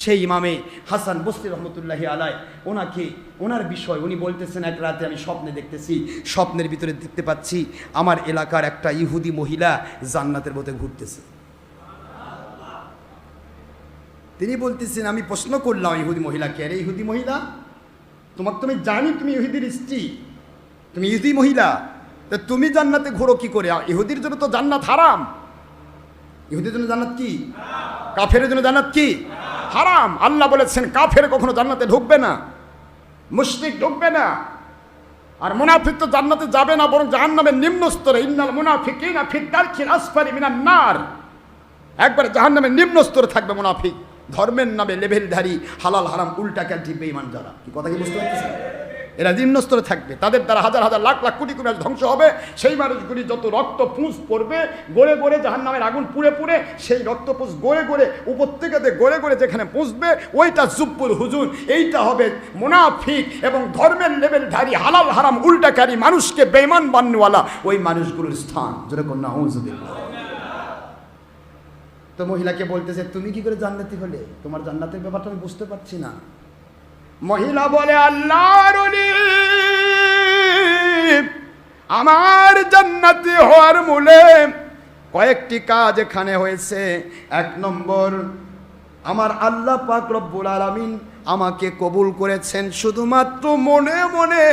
সেই ইমামে হাসান বসরি রহমতুল্লাহি আলাইহি ওনার বিষয় উনি বলতেছেন, এক রাতে আমি স্বপ্নে দেখতেছি, স্বপ্নের ভিতরে দেখতে পাচ্ছি আমার এলাকার একটা ইহুদি মহিলা জান্নাতের মধ্যে ঘুরতেছে। তিনি বলতেছেন, আমি প্রশ্ন করলাম ইহুদি মহিলাকে, আরে ইহুদি মহিলা, তোমাকে তুমি জানি তুমি ইহুদির স্ত্রী, তুমি ইহুদি মহিলা, তা তুমি জান্নাতে ঘোরো কি করে? ইহুদির জন্য তো জান্নাত হারাম। ইহুদির জন্য জান্নাত কি? কাফেরের জন্য জান্নাত কি? হারাম। আল্লাহ বলেছেন কাফের কখনো জান্নাতে ঢুকবে না, মুশরিক ঢুকবে না, আর মুনাফিক তো জান্নাতে যাবে না, বরং জাহান্নামের নিম্ন স্তরে, ইন্নাল মুনাফিকিনা ফি দারকিল আসফালি মিনান নার, একবার জাহান্নামের নিম্ন স্তরে থাকবে মুনাফিক। ধর্মের নামে লেভেলধারী, হালাল হারাম উল্টা ক্যান্টি বেঈমান যারা, কি কথা কি বুঝতে পারতেছেন? এরা নিম্ন স্তরে থাকবে, তাদের দ্বারা হাজার হাজার লাখ লাখ কোটি কোটি ধ্বংস হবে। সেই মানুষগুলি যত রক্তপুঞ্জ পড়বে, গড়ে গড়ে জাহান্নামের আগুন পুড়ে পুড়ে সেই রক্তপুঞ্জ গড়ে গড়ে উপত্যকাতে গড়ে গড়ে যেখানে পুঁজবে, ওইটা জুব্বুল হুজুন, এইটা হবে মুনাফিক এবং ধর্মের লেভেলধারী হালাল হারাম উল্টাকারী মানুষকে বেঈমান বান্নওয়ালা ওই মানুষগুলোর স্থান। যেরকম নাউযুবিল্লাহ। তো মহিলাকে বলতেছে, তুমি কি করে জান্নাতি হলে? তোমার জান্নাতের ব্যাপারটা আমি বুঝতে পারছি না। মহিলা বলে, আল্লাহর ওলি, আমার জান্নাতি হওয়ার মূলে কয়েকটি কাজ এখানে হয়েছে। এক নম্বর, আমার আল্লাহ পাক রব্বুল আলামিন আমাকে কবুল করেছেন শুধুমাত্র মনে মনে।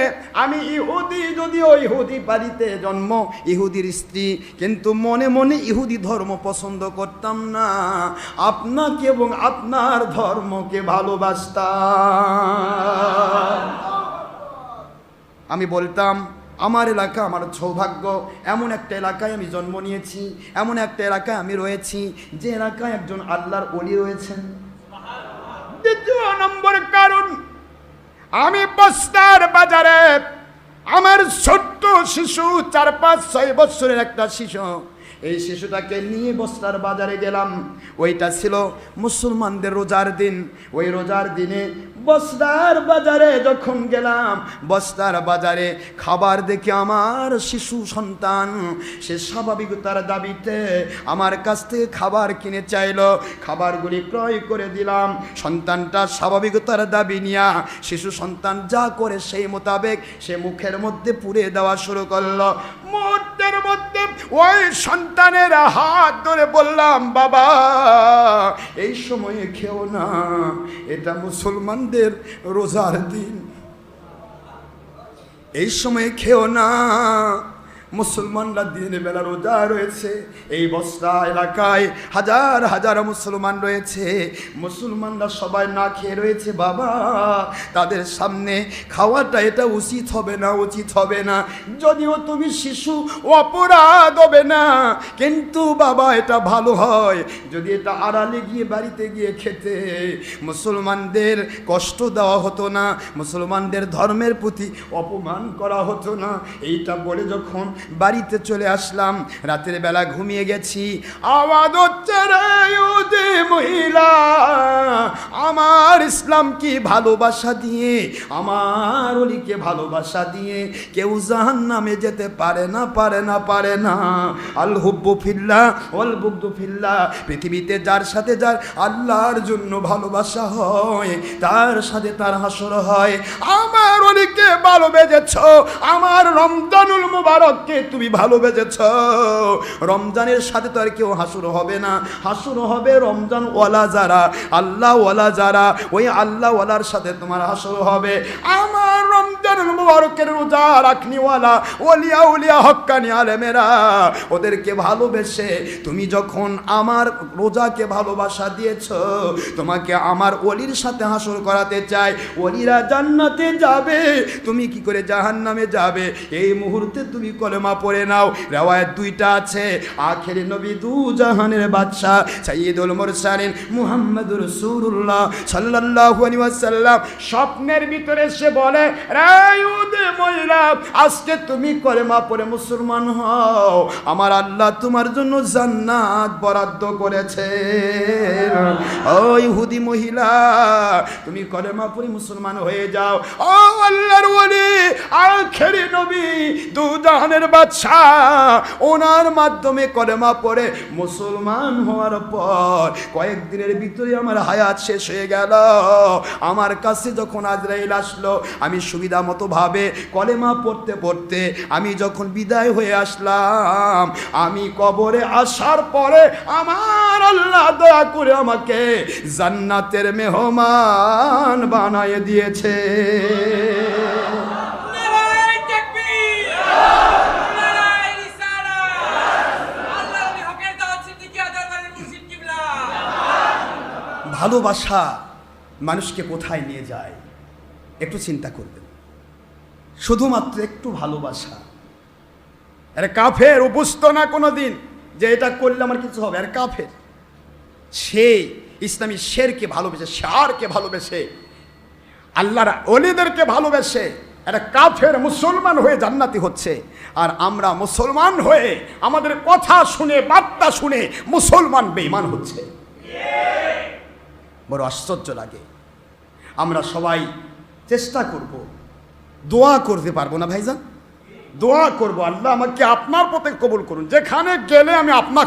আমি ইহুদি, যদিও ইহুদি বাড়িতে জন্ম, ইহুদির স্ত্রী, কিন্তু মনে মনে ইহুদি ধর্ম পছন্দ করতাম না, আপনাকে এবং আপনার ধর্মকে ভালোবাসতাম। আমি বলতাম আমার এলাকা আমার সৌভাগ্য, এমন একটা এলাকায় আমি জন্ম নিয়েছি, এমন একটা এলাকায় আমি রয়েছি যে এলাকায় একজন আল্লাহর ওলি রয়েছেন। দ্বিতীয় নম্বর কারণ, আমি বস্তার বাজারে আমার ছোট্ট শিশু, 4-5-6 বছরের একটা শিশু, এই শিশুটাকে নিয়ে বস্তার বাজারে গেলাম। ওইটা ছিল মুসলমানদের রোজার দিন। ওই রোজার দিনে বস্তার বাজারে যখন গেলাম, বস্তার বাজারে খাবার দেখে আমার শিশু সন্তান সে স্বাভাবিকতার দাবিতে আমার কাছ থেকে খাবার কিনে চাইল। খাবারগুলি ক্রয় করে দিলাম। সন্তানটা স্বাভাবিকতার দাবি নিয়ে শিশু সন্তান যা করে সেই মোতাবেক সে মুখের মধ্যে পুড়ে দেওয়া শুরু করলো। মুহূর্তের মধ্যে ওই সন্তানের হাত ধরে বললাম, বাবা এই সময়ে খেও না, এটা মুসলমানদের রোজার দিন, এই সময়ে খেও না, মুসলমানরা দিনের বেলা রোজা রয়েছে। এই বস্তা এলাকায় হাজার হাজার মুসলমান রয়েছে, মুসলমানরা সবাই না খেয়ে রয়েছে, বাবা তাদের সামনে খাওয়াটা এটা উচিত হবে না, উচিত হবে না। যদিও তুমি শিশু, অপরাধ হবে না, কিন্তু বাবা এটা ভালো হয় যদি এটা আড়ালে গিয়ে বাড়িতে গিয়ে খেতে, মুসলমানদের কষ্ট দেওয়া হতো না, মুসলমানদের ধর্মের প্রতি অপমান করা হতো না। এইটা বলে যখন বাড়িতে চলে আসলাম, রাতের বেলা ঘুমিয়ে গেছি, আওয়াজ হচ্ছে, রে ইহুদি মহিলা, আমার ইসলাম কি ভালোবাসা দিয়ে, আমার ওলিকে ভালোবাসা দিয়ে কেউ জাহান্নামে যেতে পারে না, পারে না, পারে না। আল হুব্বু ফিল্লাহ ওয়াল বুগদু ফিল্লাহ, পৃথিবীতে যার সাথে যার আল্লাহর জন্য ভালোবাসা হয় তার সাথে তার হাসর হয়। আমার ওলিকে ভালোবেসেছ, আমার রমজানুল মুবারককে তুমি ভালোবেসেছ, রমজানের সাথে তো আর কেউ হাসুর হবে না, হাসুর হবে রমজান ওয়ালা যারা, আল্লাহ ওয়ালা যারা, ওই আল্লাহ ওয়ালার সাথে তোমার হাসুর হবে। আমার রমজানুল মুবারকের রোজা রাখনিওয়ালা ওলিয়া উলিয়া হক্কানি আলেমেরা, ওদেরকে ভালোবেসে তুমি যখন আমার রোজাকে ভালোবাসা দিয়েছ, তোমাকে আমার ওলির সাথে হাসুর করাতে চাই। ওলিরা জান্নাতে যাবে, তুমি কি করে জাহান্নামে যাবে? এই মুহূর্তে তুমি কলেমা পড়ে নাও। রিওয়ায়াত 2টা আছে, আখেরি নবী দু জাহানের বাদশা সাইয়্যিদুল মুরসালিন মুহাম্মদুর রাসূলুল্লাহ সাল্লাল্লাহু আলাইহি ওয়াসাল্লাম স্বপ্নের ভিতরে সে বলে, রে ইহুদি মহিলা, আজকে তুমি কলেমা পড়ে মুসলমান হও, আমার আল্লাহ তোমার জন্য জান্নাত বরাদ্দ করেছে। ও ইহুদি মহিলা, তুমি কলেমা পড়ে মুসলমান হয়ে যাও। ও আল্লাহর ওলি, আখেরি নবী, দু জাহানের বাদশা, ওনার মাধ্যমে কলেমা পড়ে মুসলমান হওয়ার পর কয়েকদিনের ভিতরে আমার হায়াত শেষ হয়ে গেল। আমার কাছে যখন আজরাইল আসলো, আমি সুবিধা মতো ভাবে কলেমা পড়তে পড়তে আমি যখন বিদায় হয়ে আসলাম, আমি কবরে আসার পরে আমার আল্লাহ দয়া করে আমাকে জান্নাতের মেহমান বানায় দিয়েছে। ভালোবাসা মানুষকে কোথায় নিয়ে যায় একটু চিন্তা করবেন। শুধুমাত্র একটু ভালোবাসা। আরে কাফের বুঝতো না কোনো দিন যে এটা করলে আমার কিছু হবে। আর কাফের সে ইসলামী শেরকে ভালোবেসে, শারকে ভালোবেসে, আল্লাহর ওলিদেরকে ভালোবেসে একটা কাফের মুসলমান হয়ে জান্নাতি হচ্ছে। আর আমরা মুসলমান হয়ে আমাদের কথা শুনে, বার্তা শুনে মুসলমান বেঈমান হচ্ছে। বড় আশ্চর্য লাগে। আমরা সবাই চেষ্টা করব, দোয়া করতে পারবো না ভাইজান? দোয়া করব, আল্লাহ আমাকে আপনার পথে কবুল করুন। যেখানে গেলে আমি আপনার